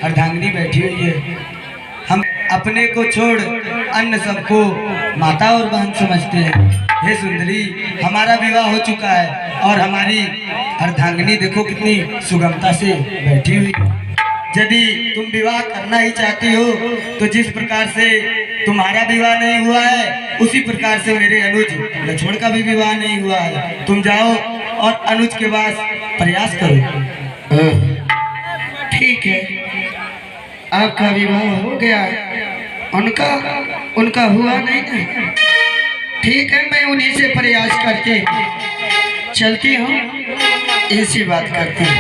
अर्धांगिनी बैठी हुई है। हम अपने को छोड़ अन्य सबको माता और बहन समझते हैं। हे सुंदरी, हमारा विवाह हो चुका है और हमारी अर्धांगिनी देखो कितनी सुगमता से बैठी हुई है। यदि तुम विवाह करना ही चाहती हो तो जिस प्रकार से तुम्हारा विवाह नहीं हुआ है उसी प्रकार से मेरे अनुज लक्ष्मण का भी विवाह नहीं हुआ है। तुम जाओ और अनुज के पास प्रयास करो। ठीक है, आपका विवाह हो गया, उनका हुआ नहीं ना। ठीक है, मैं उन्हीं से प्रयास करके चलती हूँ, इनसे बात करती हूँ।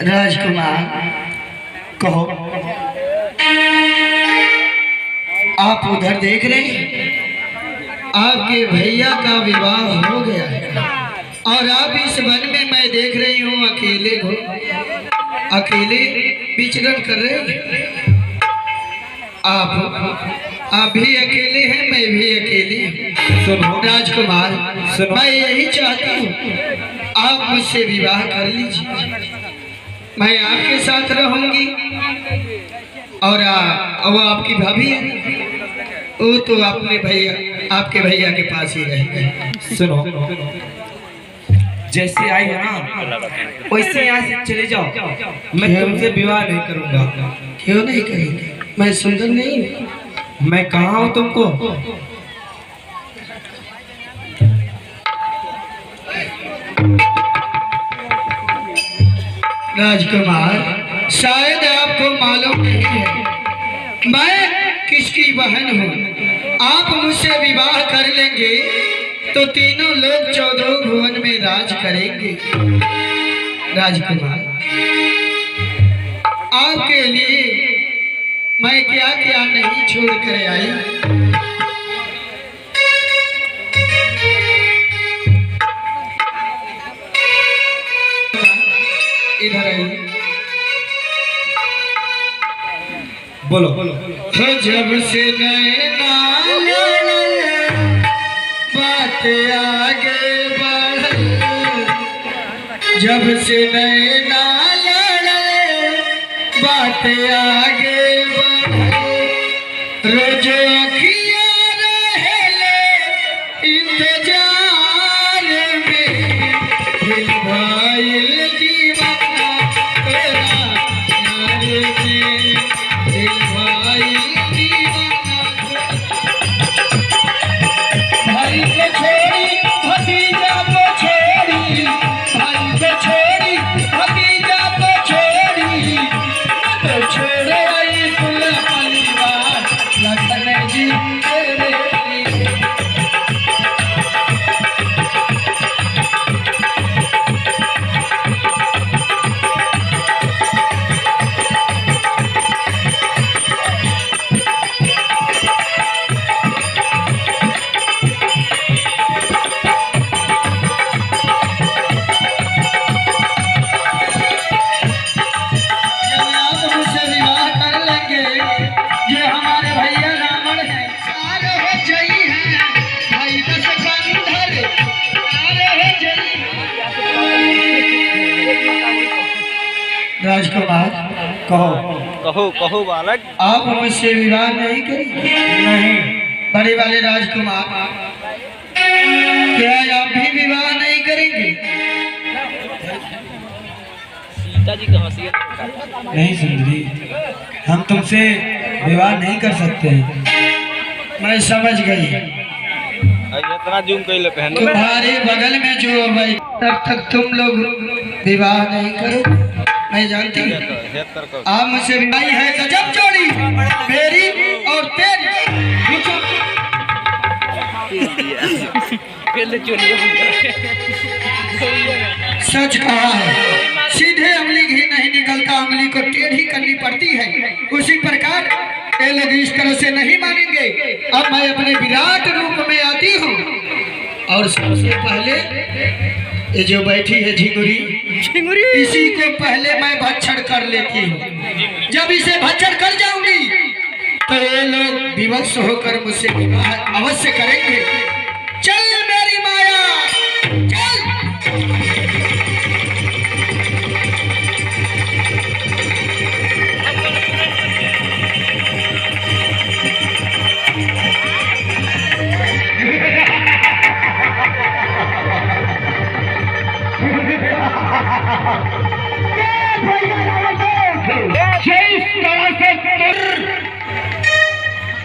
राजकुमार, कहो, आप उधर देख रहे हैं, आपके भैया का विवाह हो गया है और आप इस वन में मैं देख रही हूँ अकेले विचरण कर रहे हैं। आप भी अकेले हैं, मैं भी अकेली हूँ। सुनो राजकुमार, मैं यही चाहती हूँ आप मुझसे विवाह कर लीजिए, मैं आपके साथ रहूंगी और वो आपकी भाभी है, वो तो आपके भैया के पास ही रहेंगे। सुनो, जैसे आई हो ना वैसे यहाँ से चले जाओ, मैं तुमसे विवाह नहीं करूँगा। क्यों नहीं करेंगे? मैं सुंदर नहीं हूँ? मैं कहाँ हूँ तुमको? राजकुमार, शायद आपको मालूम नहीं है मैं किसकी बहन हूँ। आप मुझसे विवाह कर लेंगे तो तीनों लोग 14 भुवन में राज करेंगे। राजकुमार, आपके लिए मैं क्या क्या नहीं छोड़ कर आई। इधर आइए, बोलो। जब से नैना बात आगे बढ़, जब से नैना बात आगे बढ़, रोज अखियाँ रहेले इंतजार में, दिल भाईल दीवाना तेरा यार में, दिल भाईल दीवाना। भाई को छोड़ी भतीजा को छोड़ी, भाई को छोड़ी भतीजा को छोड़ी, तो छोड़े आई कुल परिवार, लखन राजकुमार कहो। कहो कहो बालक। आप मुझसे विवाह नहीं करेंगे? नहीं। बड़े वाले राजकुमार, क्या आप भी विवाह नहीं करेंगे? सीता जी का वसीयत। नहीं सुंदरी, हम तुमसे विवाह नहीं कर सकते हैं। मैं समझ गई। इतना जूम कैले पहन। तुम्हारे बगल में जो भाई, तब तक तुम लोग विवाह नहीं करो। मैं जानती हूँ आप मुझसे विवाह है गजब जोड़ी मेरी और तेरी। सच कहा है, सीधे उंगली घी नहीं निकलता, उंगली को टेढ़ी करनी पड़ती है। उसी प्रकार ये लोग इस तरह से नहीं मानेंगे। अब मैं अपने विराट रूप में आती हूँ और सबसे पहले ये जो बैठी है झिंगुरी, इसी को पहले मैं भक्षण कर लेती हूँ। जब इसे भक्षण कर जाऊंगी तो ये लोग विवश होकर मुझसे विवाह अवश्य करेंगे। चल मेरी माया चल।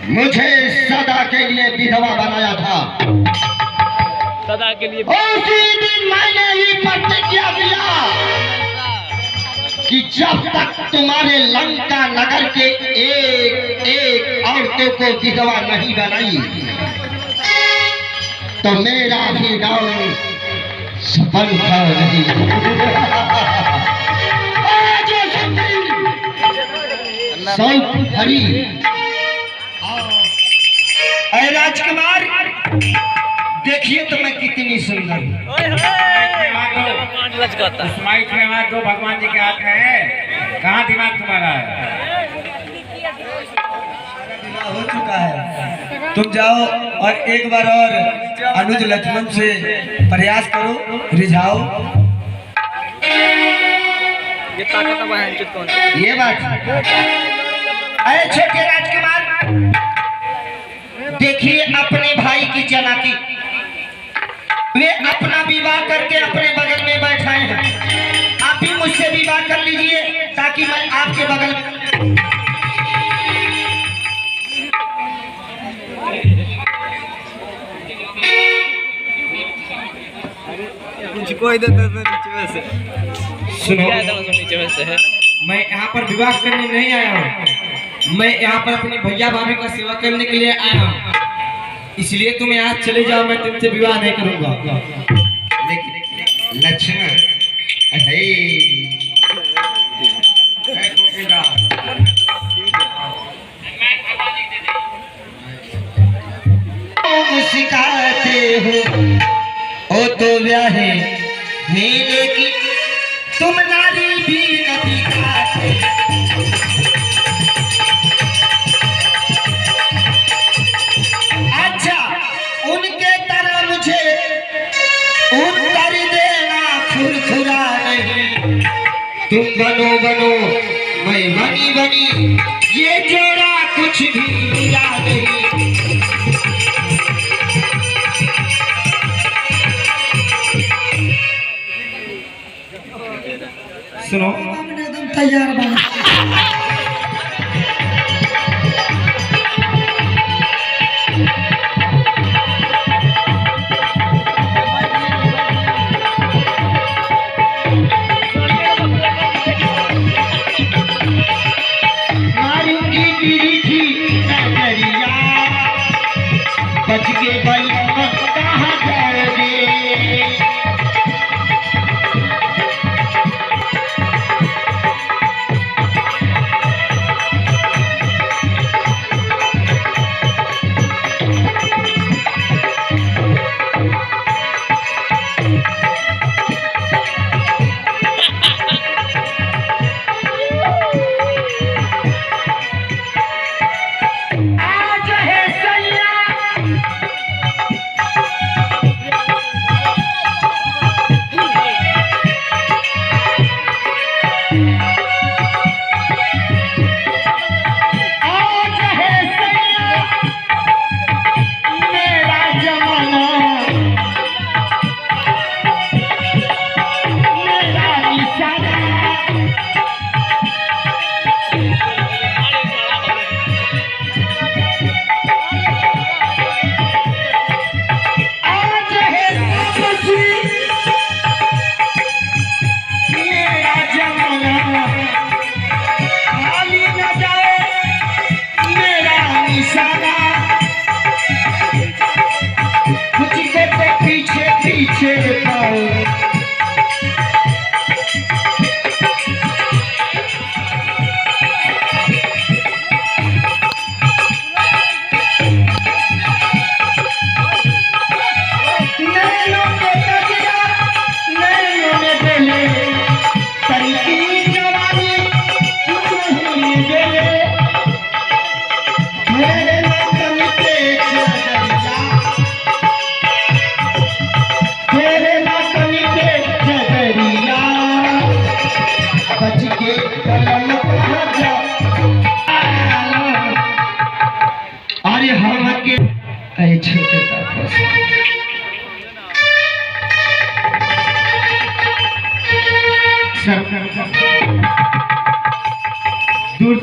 मुझे सदा के लिए विधवा बनाया था। सदा के लिए। उसी दिन मैंने ही प्रतिज्ञा दिया कि जब तक तुम्हारे लंका नगर के एक एक औरतों को विधवा नहीं बनाई तो मेरा भी गांव सफल था नहीं। सौख भरी। अरे राजकुमार, देखिए तो मैं कितनी सुंदर हूँ। माइक में हमारे दो भगवान जी के हाथ में है, कहाँ दिमाग तुम्हारा है? हो चुका है, तुम जाओ और एक बार और अनुज लक्ष्मण से प्रयास करो, रिझाओ। ये ताकत अब है अंकित कौन? ये बात है। अरे छोटे राजकुमार, देखिए अपने भाई की चालाकी, वे अपना विवाह करके अपने बगल में बैठाए हैं। आप भी मुझसे विवाह कर लीजिए ताकि मैं आपके बगल में। कोई देता नीचे में से। सुनो, नीचे में से है। मैं यहाँ पर विवाह करने नहीं आया हूँ, मैं यहाँ पर अपने भैया भाभी का सेवा करने के लिए आया हूँ। इसलिए तुम यहाँ चले जाओ, मैं तुमसे विवाह नहीं करूँगा। लेकिन लक्ष्मण सिखाते हो ओ तो व्याहे मेरे की तुम नारी भी न दिखाते। अच्छा, उनके तरह मुझे उत्तर देना खुरखुरा नहीं। तुम बनो बनो मैं बनी बनी, ये जोड़ा कुछ भी मिला नहीं। सुनो, एकदम तैयार बना। मारूंगी तेरी थी नजरिया, बच के भाई कहाँ जाओगे?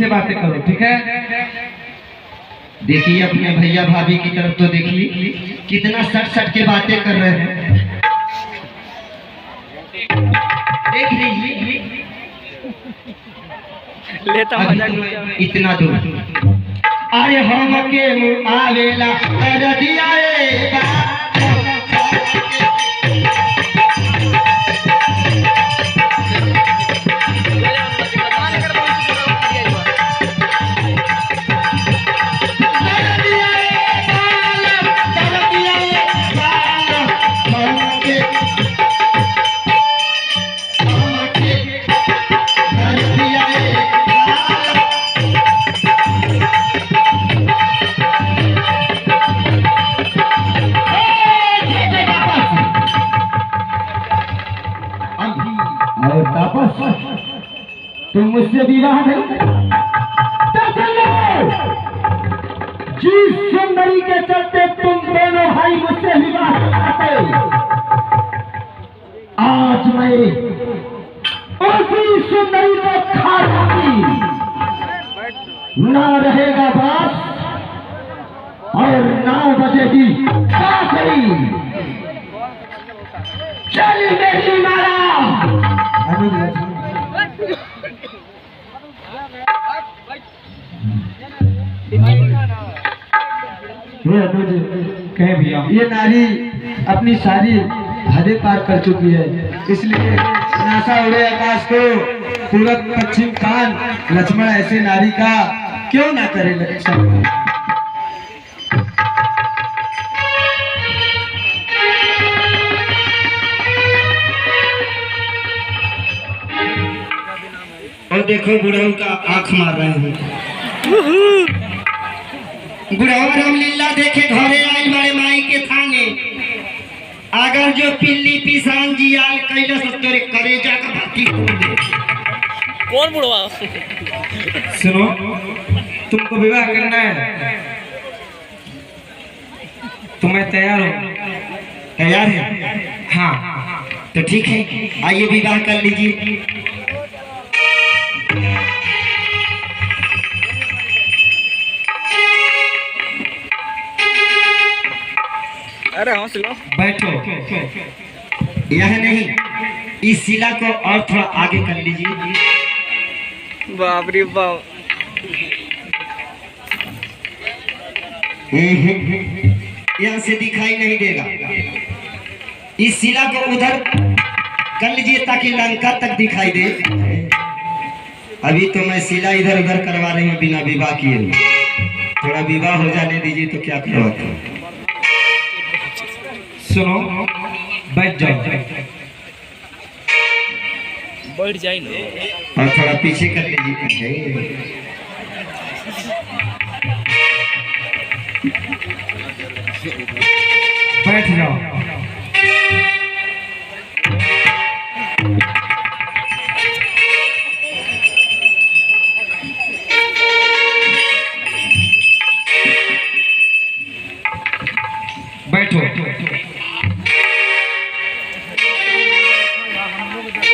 से बातें करो, ठीक है? देखिए अपने भैया भाभी की तरफ तो देखिए कितना सट सट के बातें कर रहे हैं। देख लीजिए लेता इतना दूर अरे हम के मुँह आवेला कर दिया और तापस तुम मुझसे विवाह नहीं जिस सुंदरी के चलते तुम दोनों भाई मुझसे विवाह करते, आज मैं उसी सुंदरी को खा जाऊंगी, ना रहेगा बास और ना बजेगी बांसुरी। चल मेरी मारा कहे भैया, ये नारी अपनी सारी हदें पार कर चुकी है, इसलिए नासा उड़े आकाश को पूरब पश्चिम कान, लक्ष्मण ऐसे नारी का क्यों ना करे लक्ष्मण। और देखो बुढ़ऊ का आंख मार रहे हैं। बुढ़ऊ रामलीला देखे घरे आई बड़े माई के थाने, अगर जो पिल्ली पिसान जियाल कैलस तोरे करेजा का बाती खोल दे। कौन बुढ़वा? सुनो, तुमको विवाह करना है, तुम्हें तैयार हो? तैयार है? हाँ तो ठीक है, आइए विवाह कर लीजिए। अरे हंस लो। बैठो। यह नहीं, इस शिला को और थोड़ा आगे कर लीजिए। बाप रे बाप। यहाँ से दिखाई नहीं देगा, इस शिला को उधर कर लीजिए ताकि लंका तक दिखाई दे। अभी तो मैं शिला इधर उधर करवा रही हूँ बिना विवाह किए, थोड़ा विवाह हो जाने दीजिए तो क्या करवाते हैं। सुनो, बैठ जाओ। बैठ जाए ना। और थोड़ा पीछे कर लीजिए। बैठ जाओ। बैठो।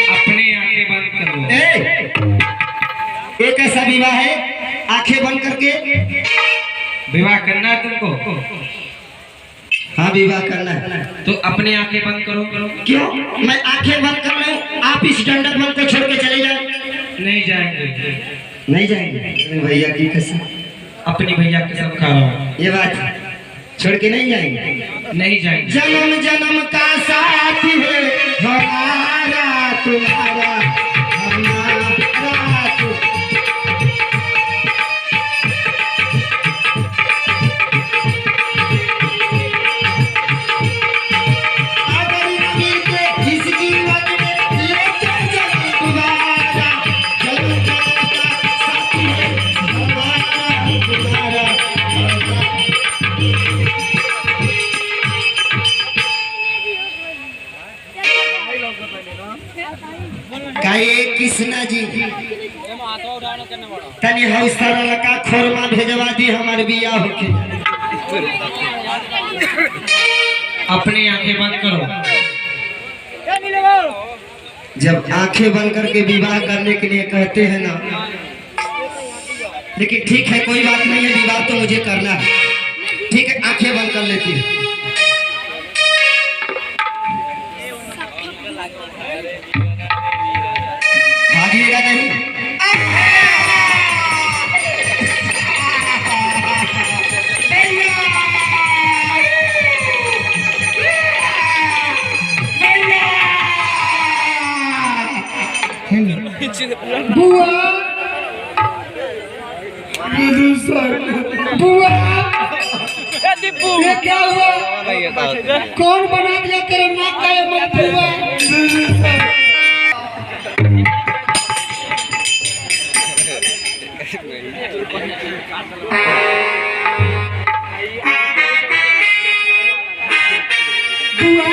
अपनी आंखें बंद कर लो। ये कैसा विवाह है, आंखें बंद करके? विवाह करना है तुमको? हाँ विवाह करना है। तो अपनी आंखें बंद करो। क्यों मैं आंखें बंद कर लूं, आप इस दंडक बंद को छोड़ के चले जाए? नहीं जाएंगे। नहीं जाएंगे? भैया की कसम, अपनी भैया के सब खा रहा हूँ। ये बात छोड़ के नहीं जाएंगे? नहीं जाएंगे। जन्म जन्म का साथ है हमारा तुम्हारा हमारा। इस जीवन में लेके चलो तुम्हारा, जन्म जन्म का साथ है हमारा तुम्हारा। काहे कृष्णा जी तनी हौसला लगा खोरमा भेजवा दी हमारे बिया होके। अपनी आंखें बंद करो। जब आंखें बंद करके विवाह करने के लिए कहते हैं ना, लेकिन ठीक है, कोई बात नहीं है, विवाह तो मुझे करना है। ठीक है, आंखें बंद कर लेती हूँ। भागिएगा नहीं। बुआ बुआ, ये क्या हुआ? कौन बना दिया तेरे नाक का ये मन? बुआ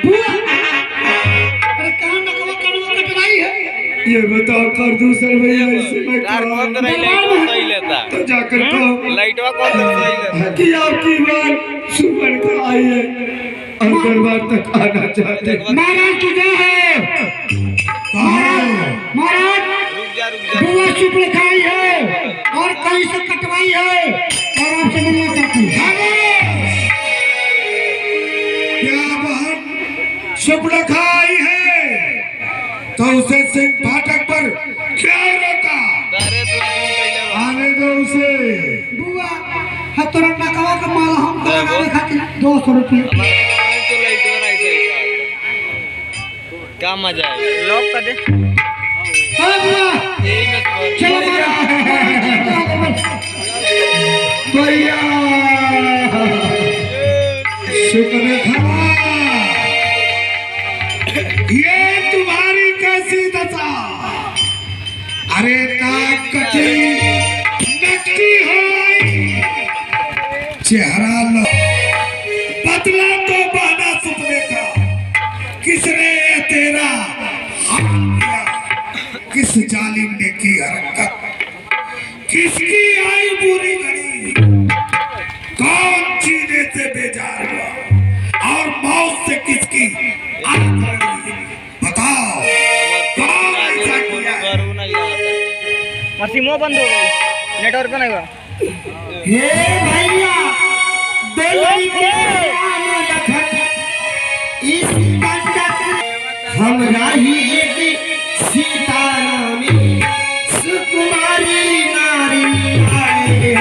बुआ, अरे कहाँ नकवा कड़वा कटवाई है? ये बताओ कर दूसरे भैया ऐसे में तो जाकर कहो कि आपकी बार सुमन का आई है और दरबार तक आना चाहते हैं। महाराज तुझे है महाराज, बुआ चुप लिखाई है और कहीं से कटवाई है और आपसे मिलना चाहती है। क्या बहन चुप लिखाई है तो उसे सिंह फाटक पर क्या रोका? आने दो उसे। बुआ है तोरा नकवा का माला हम लगाने खातिर 200 रुपये। क्या मजा है, लॉक कर दे। हाँ बुआ, चलो भैया शुक्र खा। ये तुम्हारी कैसी दशा? अरे नाक कटी नकटी हो, चेहरा लो बदला तो बहना सुपने का। किसने ये तेरा हाथ किया? किस जालिम ने की हरकत? किसकी आई बुरी घड़ी? कौन जीने से बेजार हुआ और मौत से किसकी आग लगी? बताओ कौन ऐसा किया? सिमो बंद हो गई, नेटवर्क नहीं हुआ। हे भैया इस हमरा ही एक सीता नामी सुकुमारी नारी आए।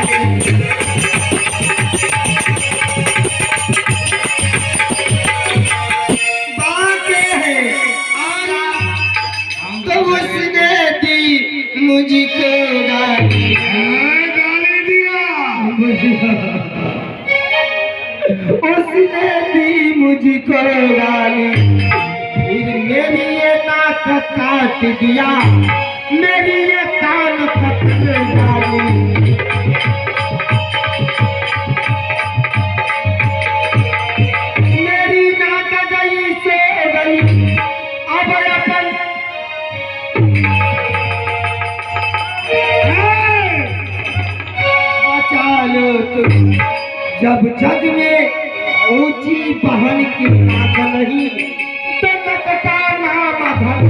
तो उसने दी मुझको गाली दिया, उसने दी मुझको गाली, फिर मेरी ये नाक काट दिया, मेरी ये कान पकड़ डाली। मेरी नाक गई से गई, अब अपन बचा लो तुम। जब जग में ऊंची बहन की नाक नहीं तो नकटा नाम अधर।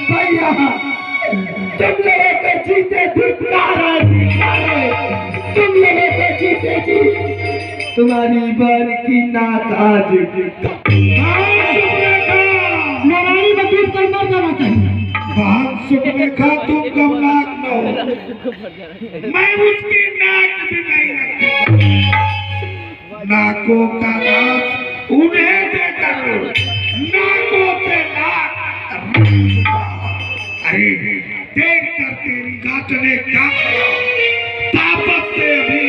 भैया तुम लोगों के जीते धिक्कारे, तुम लोगों के जीते जी तुम्हारी बहन की नाक आज नारायणी में डूब कर मर जाना चाहिए। बहन सुखरेखा तुम कम नाक न हो, मैं उसकी नाक भी नहीं रखूंगा। नाकों का नाक उन्हें देकर नाकों से नाक। अरे देख कर तेरी गांठने क्या किया, ताकत से अभी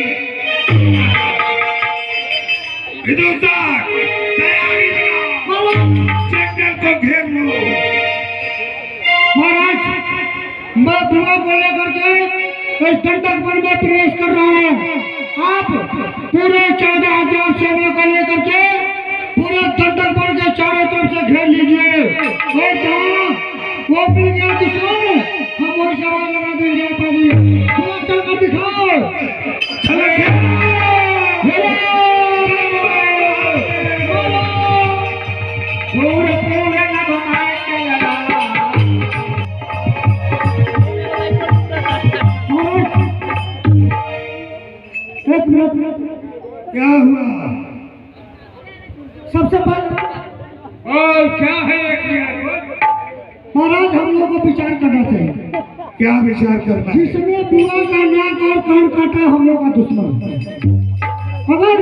विदुषक तैयारी बनाओ, जंगल को घेर लो। महाराज मैं बुआ को लेकर के इस दंडक वन में प्रवेश कर रहा हूँ। आप पूरे 14,000 सेना को लेकर के पूरे दंडक वन के चारों तरफ से घेर लीजिए और जहाँ वो मिल गया दुश्मन हम वही सवाल लगा देंगे। बाबू बुआ चलकर दिखाओ, चलो पूरे एक मिनट, क्या हुआ? सबसे पहले और क्या है एक मिनट? महाराज हम लोगों को विचार करना चाहिए। क्या विचार करना? जिसने बुआ का नाक और कान काटा हम लोग का दुश्मन, अगर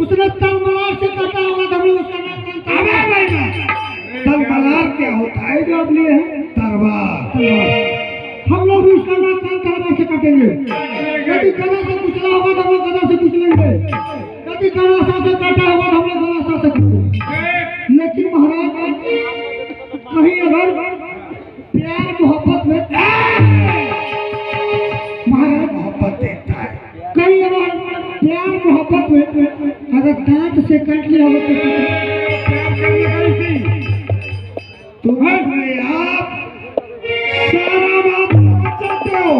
उसने तलवार से काटा होगा तो हम लोग उसका नाक कान काटा। तलवार क्या होता है जो अब लिए है? तलवार। हम लोग भी उसका नाक कान तलवार से काटेंगे। यदि गला से कुचला होगा तो हम लोग गला से कुचलेंगे, यदि गला से काटा होगा तो हम लोग गला से काटेंगे। लेकिन महाराज कहीं अगर प्यार मोहब्बत में महाराज मोहब्बत देता है, कहीं अगर प्यार मोहब्बत में अगर दांत से काट लिया हो तो तुम्हें आप सारा बात समझ जाते हो।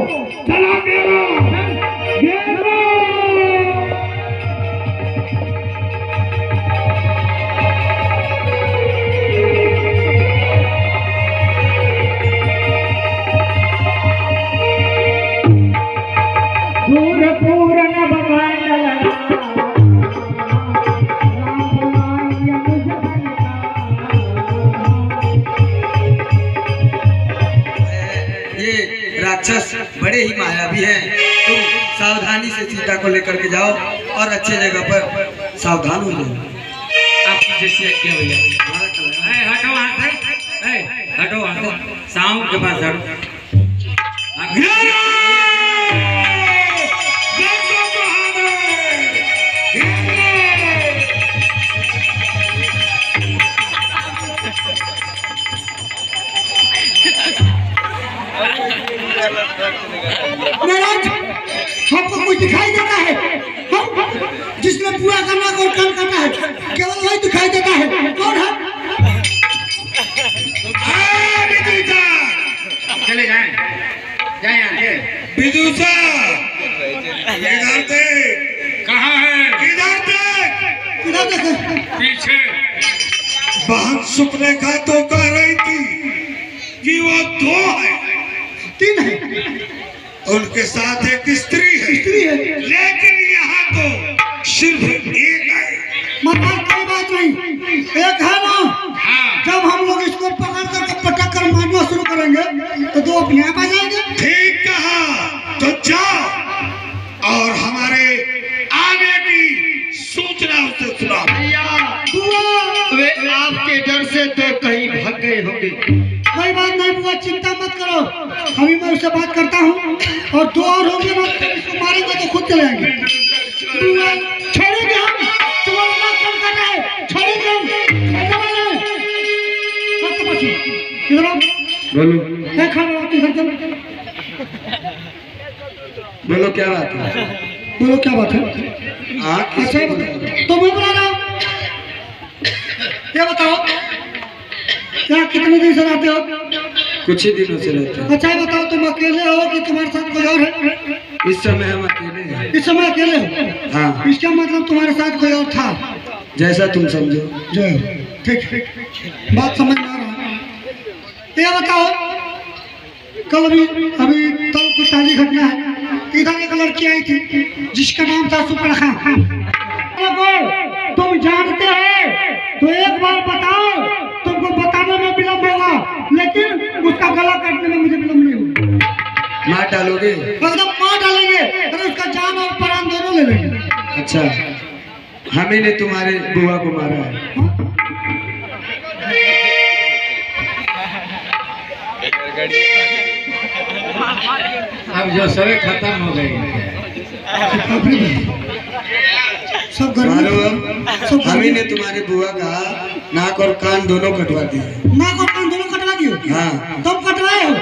चला गेरो गेरो। राक्षस बड़े ही मायावी हैं। तुम सावधानी से सीता को लेकर के जाओ और अच्छे जगह पर सावधान हो जाओ। आपकी जैसी आज्ञा भैया। हटो वहाँ से, हटो वहाँ से, शाम के पास हटो। महाराज हमको कुछ दिखाई देता है? हम जिसने पूरा करना और कान काटा है केवल वही दिखाई देता है। कौन है? चले जाएं, जाएं यहाँ से। विदुषा इधर देख। कहाँ है? इधर देख। किधर देखे? पीछे। बहन सुपनेखा तो कह रही थी कि वो 2 है, 3 है, उनके साथ एक स्त्री है, लेकिन यहाँ तो सिर्फ 1 है। महाराज कोई बात नहीं, एक है ना। हाँ। जब हम लोग इसको पकड़ कर पटक कर मारना शुरू करेंगे तो 2 अपने आप आ जाएंगे। ठीक कहा, तो जाओ और हमारे आगे की सूचना उससे सुनाओ। वे आपके डर से तो कहीं भाग गए होंगे। कोई बात नहीं बुआ, चिंता मत करो, अभी मैं उससे बात करता हूँ और 2 और होंगे ना, इसको मारेंगे तो खुद चले आएंगे। बुआ छोड़ेंगे हम, तुम्हारा नाक कान काटा है, छोड़ेंगे हम। इधर आओ। बोलो इधर चलो। बोलो क्या बात है? बोलो क्या बात है? अच्छा अच्छा तो मैं बता रहा हूँ, ये बताओ क्या कितने दिन से रहते हो? कुछ ही दिनों से रहते हैं। अच्छा ये बताओ तुम अकेले हो कि तुम्हारे साथ कोई और है? इस समय हम अकेले हैं। इस समय अकेले हो? हाँ। इसका मतलब तुम्हारे साथ कोई और था? जैसा तुम समझो। जय ठीक बात समझ में आ रहा है। ये बताओ कल अभी कल कुछ ताजी घटना है। इधर एक लड़की आई थी जिसका नाम था सुपनेखा। तुम जानते हैं तो एक बार बताओ, तुमको बताने में विलम्ब होगा लेकिन उसका गला काटने में मुझे विलम्ब नहीं होगा। मार डालोगे? एकदम मार डालेंगे, अरे उसका जान और प्राण दोनों ले लेंगे। अच्छा, हमें ने तुम्हारे बुआ को मारा है। अब जो सभी खत्म हो गई। सब हमें ने तुम्हारे बुआ का नाक और कान दोनों कटवा दिए। नाक और कान दोनों कटवा दिए? हाँ। तुम कटवाए हो?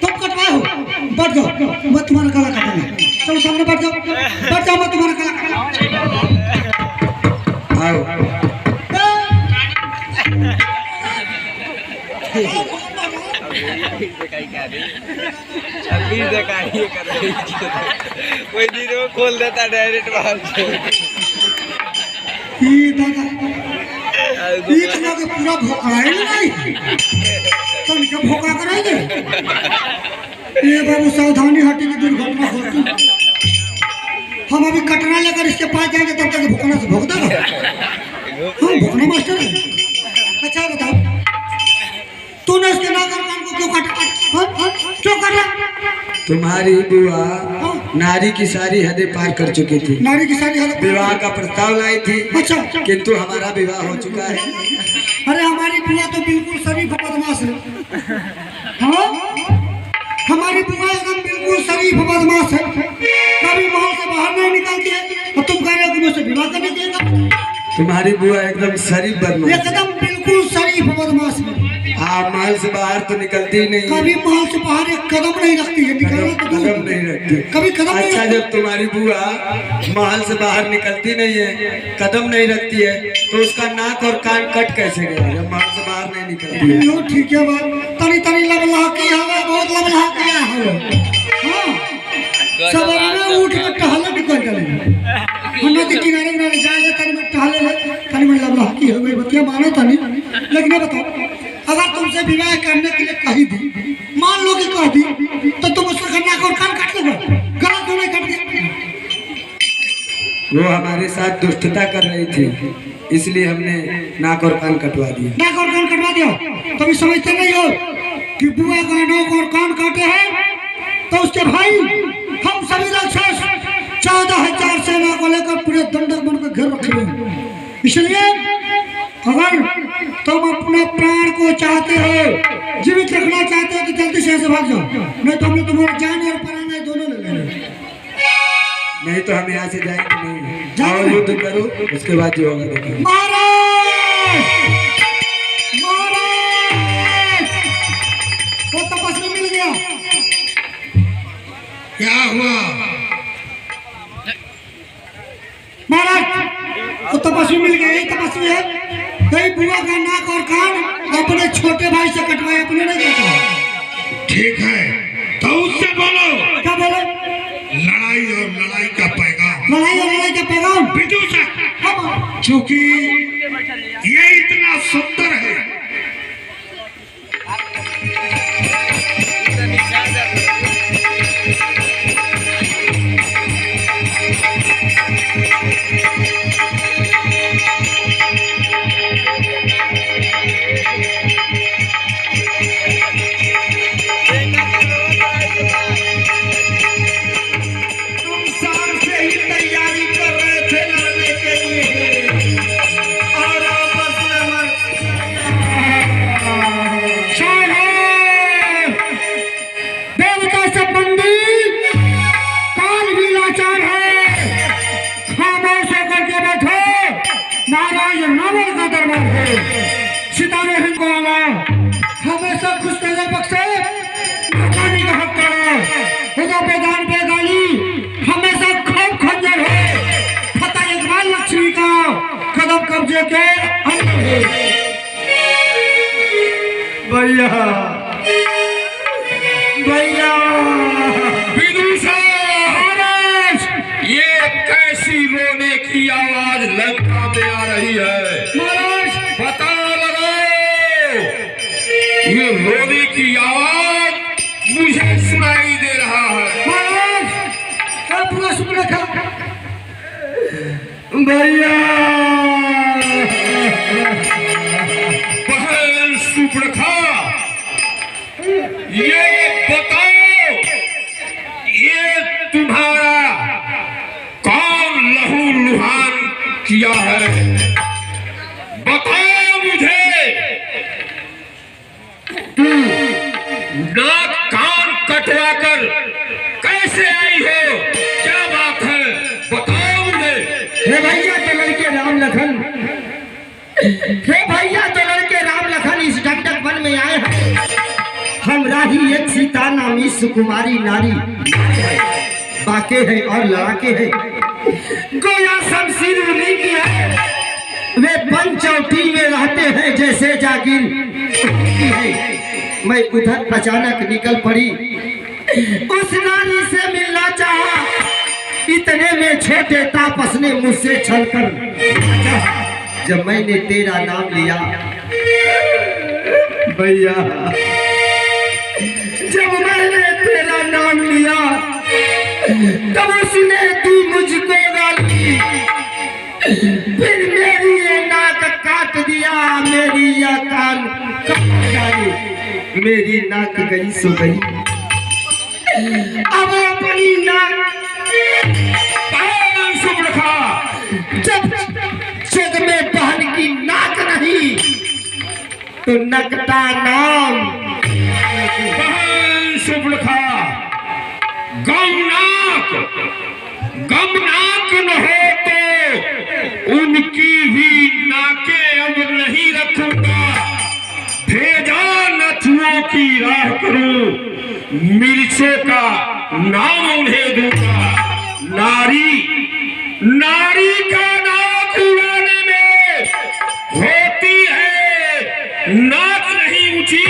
तुम कटवाए हो? बैठ जाओ, मैं तुम्हारा गला काटूंगा। चलो सामने बैठ जाओ, मैं तुम्हारा गला काटूंगा। आओ। अभी देखा ये कर रही कोई दिन वो खोल देता डायरेक्ट बाहर से। दादा एक लगे पूरा भोकाए नहीं तो इनका भोका कराएंगे। ये बाबू सावधानी हटी की दुर्घटना होती। हम अभी कटरा लेकर इसके पास जाएंगे तब तक भोकना से भोग देगा। हाँ भोकना मास्टर है। अच्छा बताओ तूने इसके नागर कान को क्यों काटा? क्यों काटा? तुम्हारी बुआ नारी की सारी हदें पार कर चुकी थी। नारी की सारी हदें विवाह का प्रस्ताव लाई थी। अच्छा किंतु हमारा विवाह हो चुका है। अरे हमारी बुआ तो बिल्कुल शरीफ बदमाश है। हाँ हमारी बुआ एकदम बिल्कुल शरीफ बदमाश है। कभी महल से बाहर नहीं निकलती है और तुम कह रहे हो कि मुझसे विवाह करने देगा? तुम्हारी बुआ एकदम शरीफ बदमाश, एकदम बिल्कुल शरीफ बदमाश है। आप महल से बाहर तो निकलती ही नहीं। कभी महल से बाहर एक कदम नहीं रखती है। कदम नहीं रखती। कभी कदम नहीं अच्छा रखती। जब तुम्हारी बुआ महल से बाहर निकलती नहीं है, कदम नहीं रखती है, तो उसका नाक और कान कट कैसे गया जब महल से बाहर नहीं निकलती है? यो ठीक है बात। तनी तनी लबला किया है, बहुत लबला किया है। हाँ सवारी में उठ के टहल निकल चले। नदी किनारे किनारे जाए तनी में टहले तनी में लबला की हो गई। बतिया मानो तनी। लेकिन बताओ अगर तुमसे विवाह करने के लिए कही दी, मान लो कि कह दी, तो तुम उसका नाक और कान काट दोगे? गलत क्यों नहीं काट दिया? वो हमारे साथ दुष्टता कर रही थी, इसलिए हमने नाक और कान कटवा दिया। नाक और कान कटवा दिया? तुम समझते नहीं हो कि बुआ का नाक और कान काटे हैं तो उसके भाई हम सभी राक्षस 14,000 सेना को लेकर पूरे दंडक बनकर घेर रखे हैं। इसलिए अगर तुम अपने प्राण को चाहते हो, जीवित रखना चाहते हो, तो जल्दी से ऐसे भाग जाओ, नहीं तो हमने तुम्हारी जान और प्राण दोनों ले लेंगे। नहीं तो हम यहाँ से जाएंगे नहीं। जाओ युद्ध करो, उसके बाद जो होगा देखो। महाराज महाराज वो तपस्वी मिल गया। क्या हुआ? महाराज वो तपस्वी मिल गया। यही तपस्वी है। कई बुआ का नाक और कान अपने छोटे भाई से कटवाए, अपने नहीं कटवाए। ठीक है तो उससे बोलो। क्या बोले? लड़ाई और लड़ाई का पैगाम। लड़ाई और लड़ाई का पैगाम विदूषक हम चूंकि ये इतना सुंदर है, सितारे हिंदू वाला हमेशा खुश नजर बख्शे, मकानी का हक करो, खुदा पे दान पे गाली, हमेशा खूब खंजर है, फतेह इकबाल लक्ष्मी का कदम कब्जे के अंदर है। भैया भैया विदूषक महाराज ये कैसी रोने की आवाज लंका में आ रही है? महाराज पता लगाओ। ये रोने की आवाज मुझे सुनाई दे रहा है। महाराज पूरा सुन रखा भैया। बहन सुपरखा ये बताओ, ये तुम्हारा कौन लहू लुहान किया है? बताओ मुझे। नाक कान कटवा कर कैसे आई हो? क्या बात है? बताओ मुझे। हे भैया तो लड़के राम लखन, हे भैया तो लड़के राम लखन इस डकडक वन में आए हैं। हमरा ही एक सीता नामी सुकुमारी नारी बाके है और लड़ाके है, गोया शमशीर उन्हीं की है। वे पंचौटी में रहते हैं जैसे जागीर है। मैं उधर अचानक निकल पड़ी, उस नारी से मिलना चाहा, इतने में छोटे तापस ने मुझसे छलकर जब मैंने तेरा नाम लिया भैया, जब मैंने तेरा नाम लिया तब उसने तू मुझको गाली, फिर मेरी ये नाक काट दिया, मेरी यह कान काट डाली, मेरी नाक गई सो गई। अब अपनी नाक जब जग में बहन की नाक नहीं तो नकता नाम। बहन सुबलखा गमनाक न हो तो उनकी भी नाके अब नहीं रखूंगा, भेजा नथुओं की राह करूं, मिर्चों का नाम उन्हें दूंगा। नारी का नाक उड़ाने में होती है नाक नहीं ऊंची,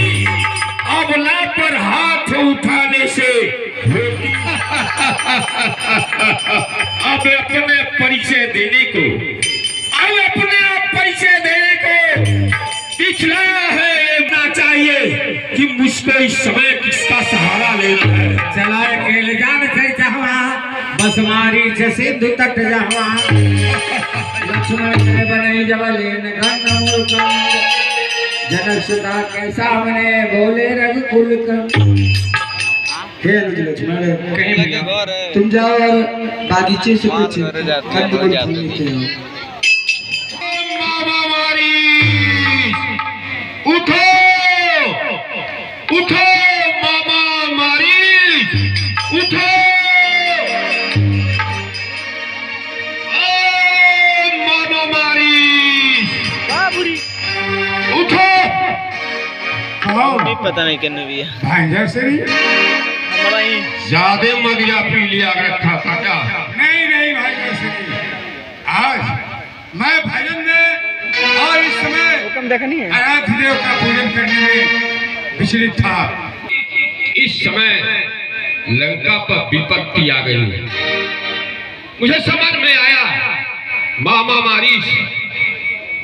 अबला पर हाथ उठाने से होती। अब अपने परिचय देने को दिखला है ना चाहिए कि मुझको इस समय किसका सहारा लेना है। चलाए खेल जान से जहवा बस मारी से सिंधु तट जहवा, लक्ष्मण के बने जबलेन गण मूर्ख, जनक सुता के सामने बोले रघुकुल हे अनुज लक्ष्मण, कहीं भैया तुम जाओ और बागीचे से कुछ कंदमूल फूल लेते हो। उठो मामा मारी, उठो मामा मारी, उठो। पता नहीं किन्ने भी है भांजा से हमारा ही ज्यादा मदिरा पी लिया रखा था क्या? नहीं भाई ऐसे नहीं। आज मैं भजन में और इस समय हुक्म देखा नहीं है। आराध्य देव का पूजन करने में विचलित था। इस समय लंका पर विपत्ति आ गई है। मुझे समझ में आया मामा मारीश,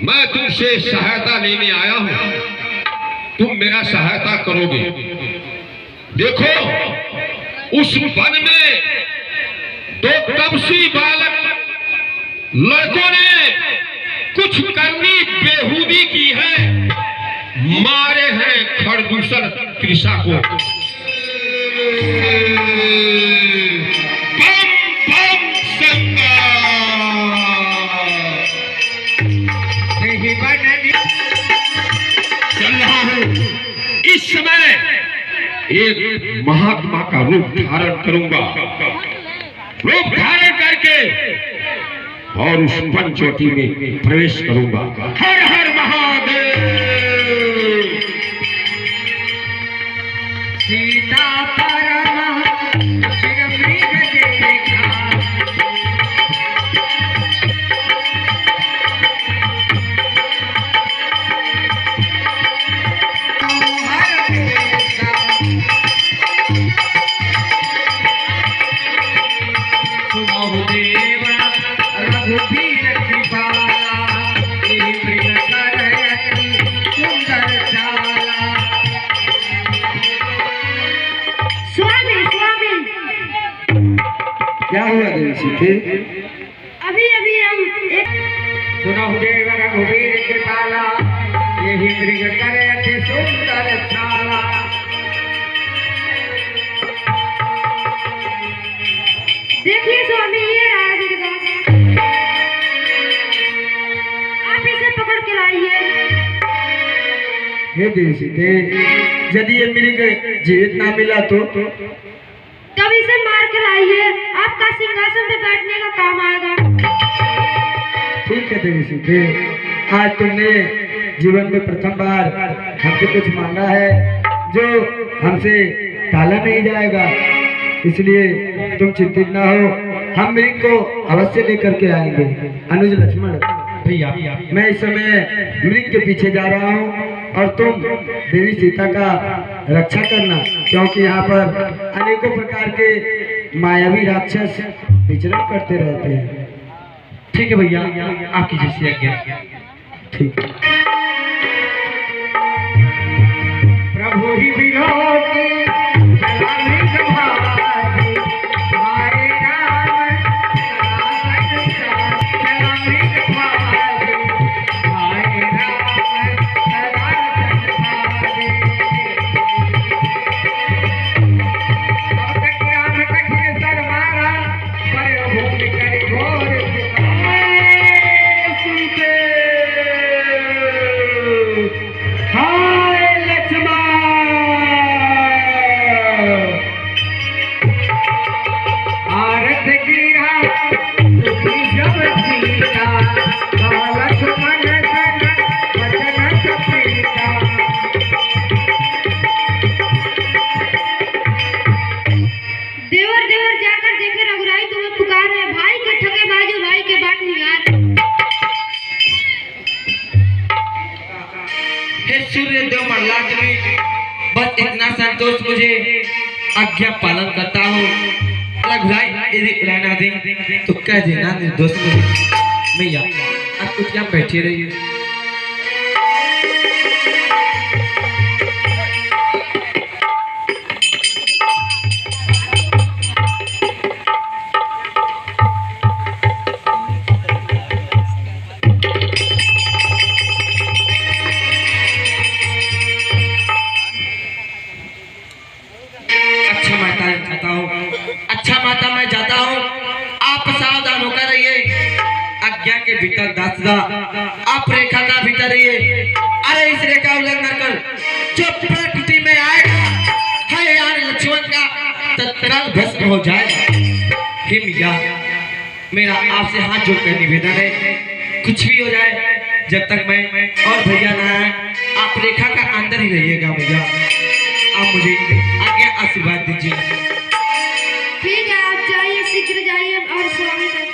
मैं तुमसे सहायता लेने आया हूं, तुम मेरा सहायता करोगे। देखो उस वन में दो तपसी बालक लड़कों ने कुछ करनी बेहूदी की है, मारे हैं खरदूषण त्रिशा को। बम बम संगा चल रहा हूं। इस समय एक महात्मा का रूप धारण करूंगा, रूप धारण करके और उस पंचवटी में प्रवेश करूंगा। हर हर महादेव। सीता परम सिर मृग देखा, हर देखा सुनो देवा रघुबीर कृपाला, मृग करयति सुंदर चाला। स्वामी स्वामी, क्या हुआ देवी सीते? अभी अभी हम एक सुनो देव रघुबीर कृपाला, यही मृग करयति सुंदर चाला। देखिए स्वामी, ये रहा मिर्गा, आप इसे पकड़ के लाइए। हे देवी सीते, यदि ये मृग जीवित ना मिला तो? तब इसे मार के लाइए, आपका सिंहासन पे बैठने का काम आएगा। ठीक है देवी सीते, आज तुमने जीवन में प्रथम बार हमसे कुछ मांगा है जो हमसे टाला नहीं जाएगा, इसलिए तुम चिंतित ना हो, हम मृग को अवश्य लेकर के आएंगे। अनुज लक्ष्मण भैया, मैं इस समय मृग के पीछे जा रहा हूँ और तुम देवी सीता का रक्षा करना, क्योंकि यहाँ पर अनेकों प्रकार के मायावी राक्षस विचरण करते रहते हैं। ठीक है भैया, आपकी जैसी आज्ञा। ठीक है। प्रभु ही विरोधी चला मृग भागी, हरे राम चला मृग भागी, हरे राम राम कठिन सर मारा, पर भूमि करी घोर सुनते हाय लक्ष्मण। आरत गिरा तुझी जब सीता, लक्ष्मण सन वचन सपीता। देवर देवर जाकर देखे रघुराई तुम्हें पुकार है, भाई के ठगे बाजू भाई के बाट निहार। हे सूर्य देव मल्लादमी, बस इतना संतोष मुझे आज्ञा पालन करता हूँ। रघुराई यदि रहना दे तो कह देना निर्दोष मुझे। मैया आप कुछ क्या बैठे रहिए। अच्छा माता मैं जाता हूँ, आप सावधान होकर रहिए। आज्ञा के भीतर दासदा, आप रेखा का भीतर रहिए। अरे इस रेखा उल्लंघन कर जो प्रकृति में आएगा है यार लक्ष्मण का तत्काल भस्म हो जाएगा। हे मैया, मेरा आपसे हाथ जोड़कर निवेदन है, कुछ भी हो जाए जब तक मैं और भैया ना आए, आप रेखा का अंदर ही रहिएगा। भैया आप मुझे आज्ञा आशीर्वाद दीजिए। ठीक है, आप जाइए, शीघ्र जाइए और स्वामी का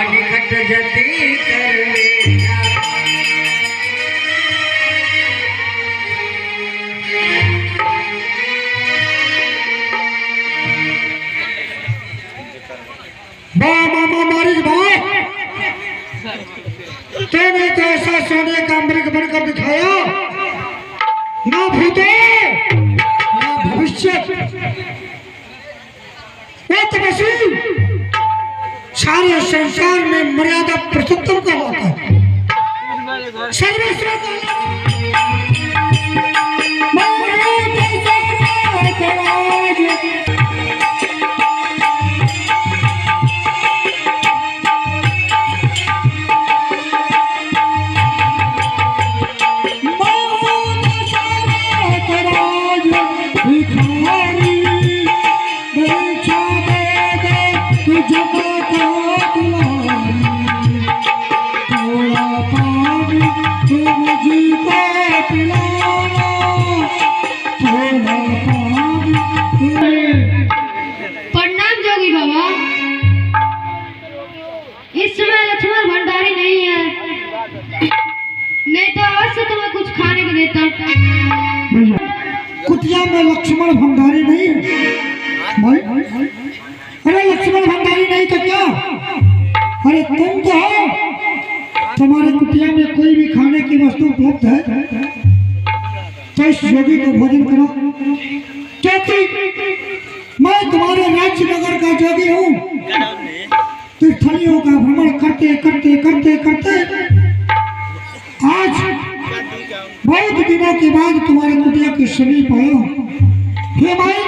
निकट जति कर तूने तो ऐसा सोने का मृग बनकर दिखाया, ना भूतो ना भविष्य, सारे संसार में मर्यादा पुरुषोत्तम का होता है। सर्वश्रेष्ठ कुटिया में लक्ष्मण भंडारी नहीं भाई? अरे लक्ष्मण भंडारी नहीं तो क्या? अरे तुम तो हो। तुम्हारे कुटिया में कोई भी खाने की वस्तु उपलब्ध है तो इस योगी को भोजन करो, क्योंकि मैं तुम्हारे राज्य नगर का जोगी हूँ। तीर्थलियों का भ्रमण करते करते करते करते आज बहुत दिनों के बाद तुम्हारे कुटिया के समीप आया। हे भाई,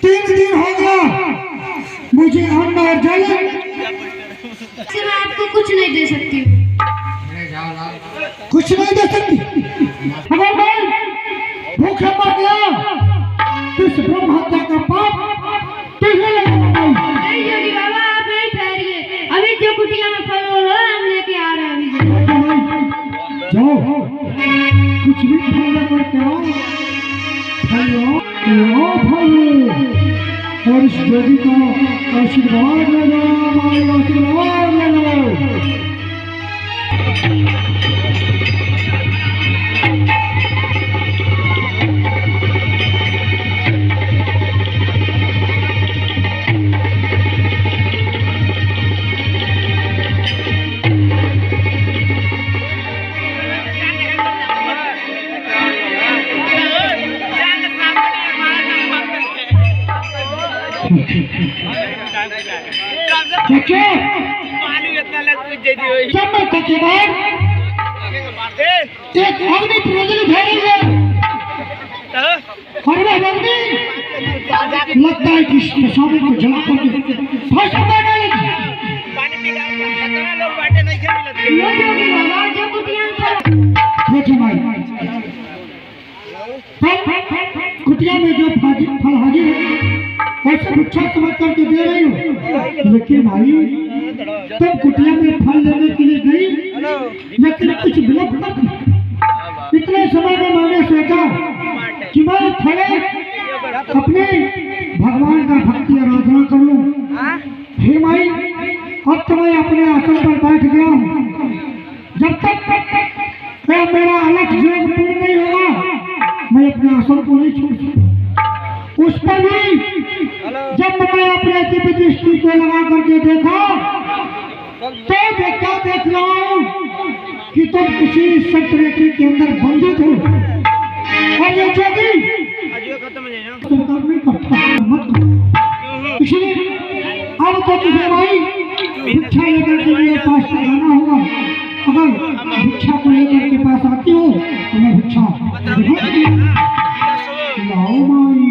3 दिन हो गया मुझे अन्न और जल। मैं आपको कुछ नहीं दे सकती हूँ। कुछ नहीं दे सकती? अगर मैं भूखे मर गया तो इस ब्रह्म हत्या का पाप तुझे लगेगा। नहीं योगी बाबा, आप नहीं ठहरिए, अभी जो कुटिया में फल हो रहा है हम लेके आ रहे हैं। जाओ, कुछ भी फल लेकर के आओ, फल लो, फल और इस देवी का आशीर्वाद लेना, हमारा आशीर्वाद लेना। समय के बाद एक अग्नि प्रज्वलित हो रही है और वह अग्नि लगता है कि स्वामी को जला करके भस्म कर डालेगी। देखिए भाई, कुटिया में जो फल हाजिर है वैसे भिक्षा समझ करके दे रही हूँ, लेकिन भाई तब कुटिया में फल लेने के लिए गई, लेकिन कुछ विलंब कर दी। इतने समय में मैंने सोचा कि मैं थोड़े अपने भगवान का भक्ति आराधना कर लूं। हे माई, अब तो मैं अपने आसन पर बैठ गया हूँ। जब तक मेरा अलग योग पूर्ण नहीं होगा, मैं अपने आसन को नहीं छोड़ सकता। उस पर भी जब मैं अपने दिव्य दृष्टि को लगा करके देखा तो मैं क्या देख रहा हूँ कि तुम किसी संतरेखी के अंदर बंधित हो और ये जोगी नहीं करता मत। इसलिए अब तो तुझे भाई भिक्षा लेकर के मेरे पास आना होगा। अगर भिक्षा को लेकर के पास आती हो तो मैं भिक्षा लाओ माई,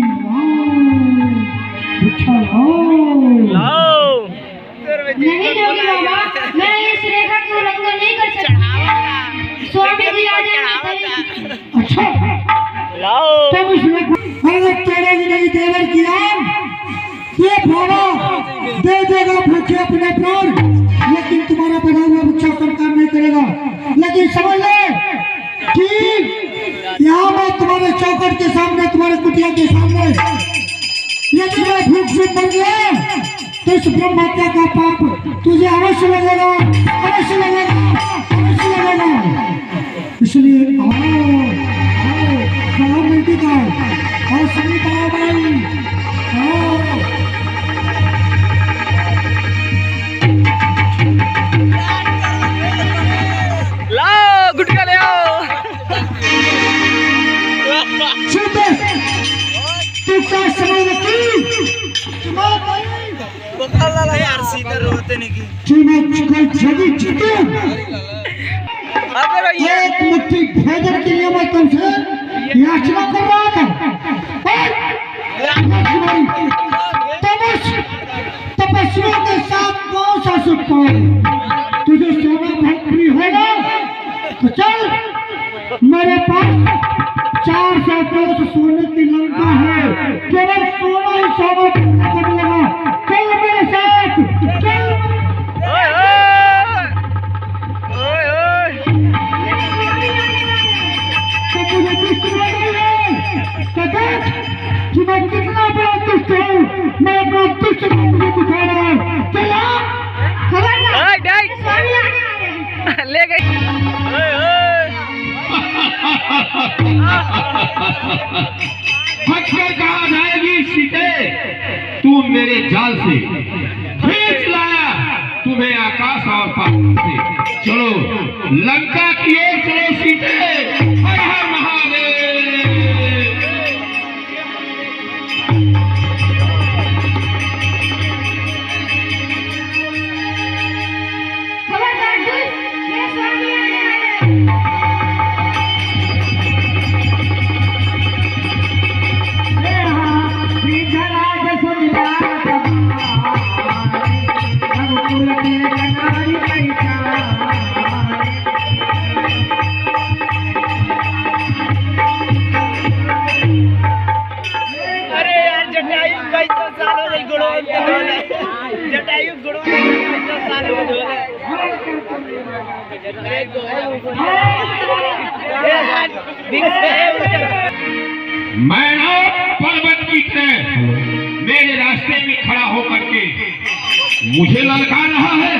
भिक्षा लाओ। नहीं जोगी बाबा, मैं इस रेखा को उल्लंघन नहीं कर सकता। स्वामी जी आ जाए। अच्छा तुम इस रेखा अगर तेरे भी नहीं देवर किया ये बाबा दे देगा भूखे अपने प्राण, लेकिन तुम्हारा बढ़ा हुआ भिक्षा स्वीकार नहीं करेगा। लेकिन समझ ले कि यहाँ मैं तुम्हारे चौखट के सामने, तुम्हारे कुटिया के सामने यदि मैं भूख से मर गया तो इस ब्रह्म हत्या का पाप तुझे अवश्य लगेगा, अवश्य लगेगा, अवश्य लगेगा। इसलिए आओ सलाम मिलती का और सभी पाओ भाई आओ। लाओ गुटका ले आओ। सुनते तू क्या समझ रखी यार सीधा रोते नहीं की एक मुट्ठी भोजन के लिए मैं तुमसे याचना कर रहा था। तपस्वियों के साथ कौन सा सुख पाओ? तुझे सोना बहुत प्रिय होगा तो चल, मेरे पास 400 कोस सोने की लंका है, केवल सोना ही सोना को मिलेगा। चल मेरे साथ, चल। तो मुझे दुष्ट नहीं है तो देख कि मैं कितना बड़ा दुष्ट हूँ। मैं अपना दुष्ट मुझे दिखा रहा है। चला ले गई। फटकर कहा जाएगी सीते, तू मेरे जाल से खींच लाया तुम्हें आकाश और पाताल से। चलो लंका की ओर चलो सीते। हर हर महादेव। खबरदार दुष्ट, मेरे स्वामी आने वाले हैं। अरे यार जटायु कैसा साल हो गई गुड़ो के धोले। जटायु गुड़ो के कैसा साल हो धोले। अरे मैं पर्वत की तरह मेरे रास्ते में खड़ा होकर के मुझे ललकार रहा है?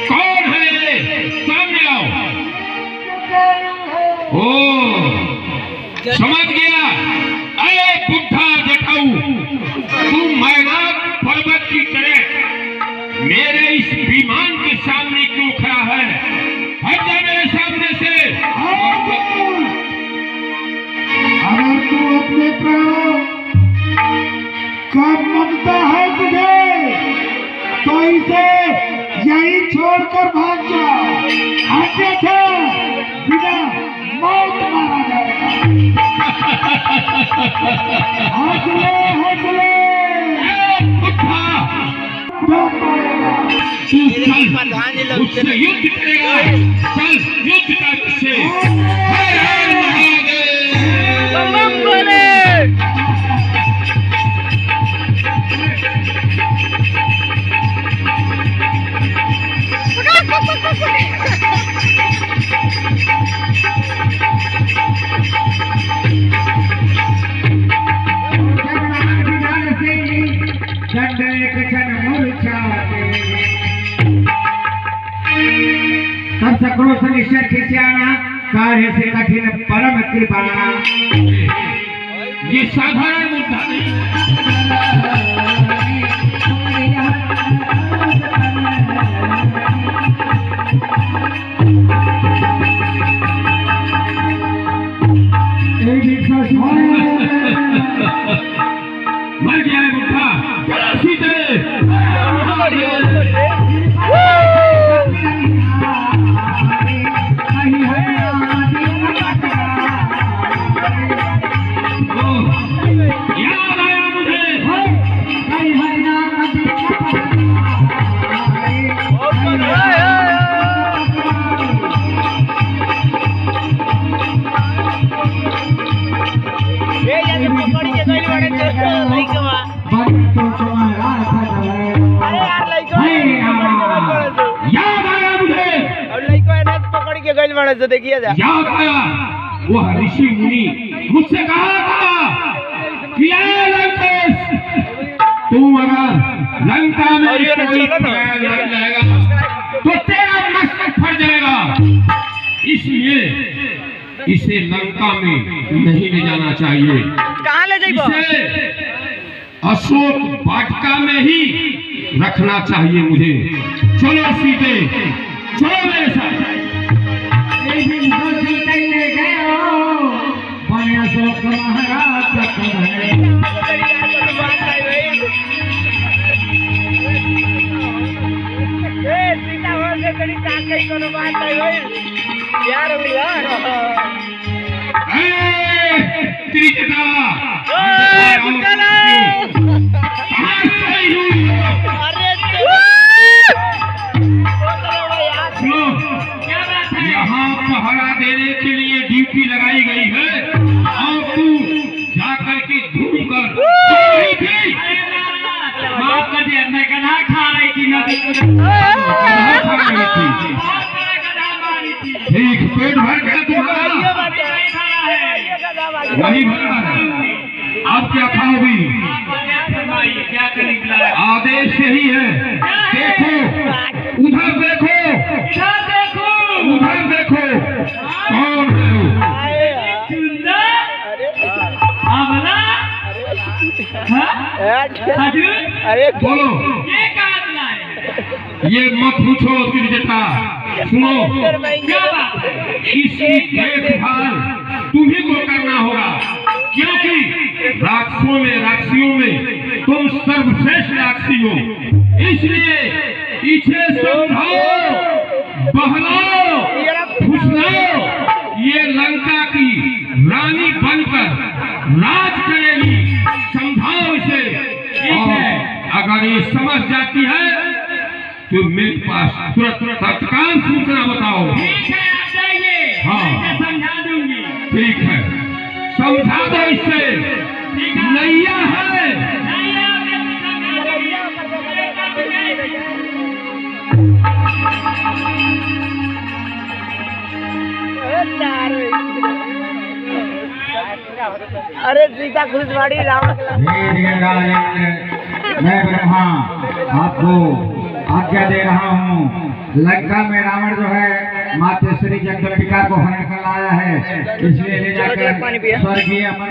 कौन है ये? सामने आओ। ओ, समझ गया। अरे बुद्धा जटाऊ, तू मैनाक पर्वत की तरह मेरे इस विमान के सामने क्यों खड़ा है? हट जा मेरे सामने से। अगर तू अपने प्राणों का ममता है तुझे तो इसे यही छोड़कर भाग जा। आगे थे बिना मौत मारा जाएगा। हौसले हौसले उससे युद्ध करेगा। चल युद्ध कर उससे। हर हर महादेव। बम बोले। तब सक्रोश निश्चर खिसियाना कार्य से कठिन परम कृपाना। ये साधारण मुद्दा नहीं। मर गया है मुद्दा। चलो सीधे। याद आया मुझे। पकड़ी के गइल बाड़े लइकवा। अरे यार लइकवा याद आया मुझे। और लइकवा ने पकड़ के गइल बाड़े से देखिए जा। याद आया। वह ऋषि मुनि मुझसे कहा था कि ये लंकेश, तू अगर लंका में कोई प्राण लग जाएगा तो तेरा मस्तक फट जाएगा। इसलिए इसे लंका में नहीं ले जाना चाहिए। कहाँ ले जाइबो? इसे अशोक वाटिका में ही रखना चाहिए मुझे। चलो सीधे, चलो मेरे साथ। अशोक महाराज यहाँ पहरा देने के लिए ड्यूटी लगाई गई है और तू जाकर के घूम कर माफ कर दिया, मैं गधा खा रही थी ना। ठीक, पेट भर गया तुम्हारा, वही भरा है। अब क्या खाओगी? क्या करेंगे? आदेश यही है। देखो उधर, देखो उधर, देखो कौन है वो? अरे बोलो। ये मत पूछो त्रिजटा, सुनो। इसकी देखभाल तुम्ही को करना होगा, क्योंकि राक्षसियों में तुम सर्वश्रेष्ठ राक्षसी हो। इसलिए इसे समझाओ, बहलाओ, फुसलाओ। ये लंका की रानी बनकर राज करेगी। समझाओ इसे। और अगर ये समझ जाती है तो मेरे पास तुरंत तत्काल सूचना बताओ। ठीक है, आप जाइए, हाँ। समझा दूंगी। ठीक है, समझा दो इससे। नैया है। तार अरे सीता खुशवाड़ी रावण के लंका। हे देवराजेंद्र, मैं ब्रह्मा आपको आज्ञा दे रहा हूँ। लंका में रावण जो है मातेश्वरी जगदम्बिका को हरण कर लाया है, इसलिए ले जाकर स्वर्गीय अमर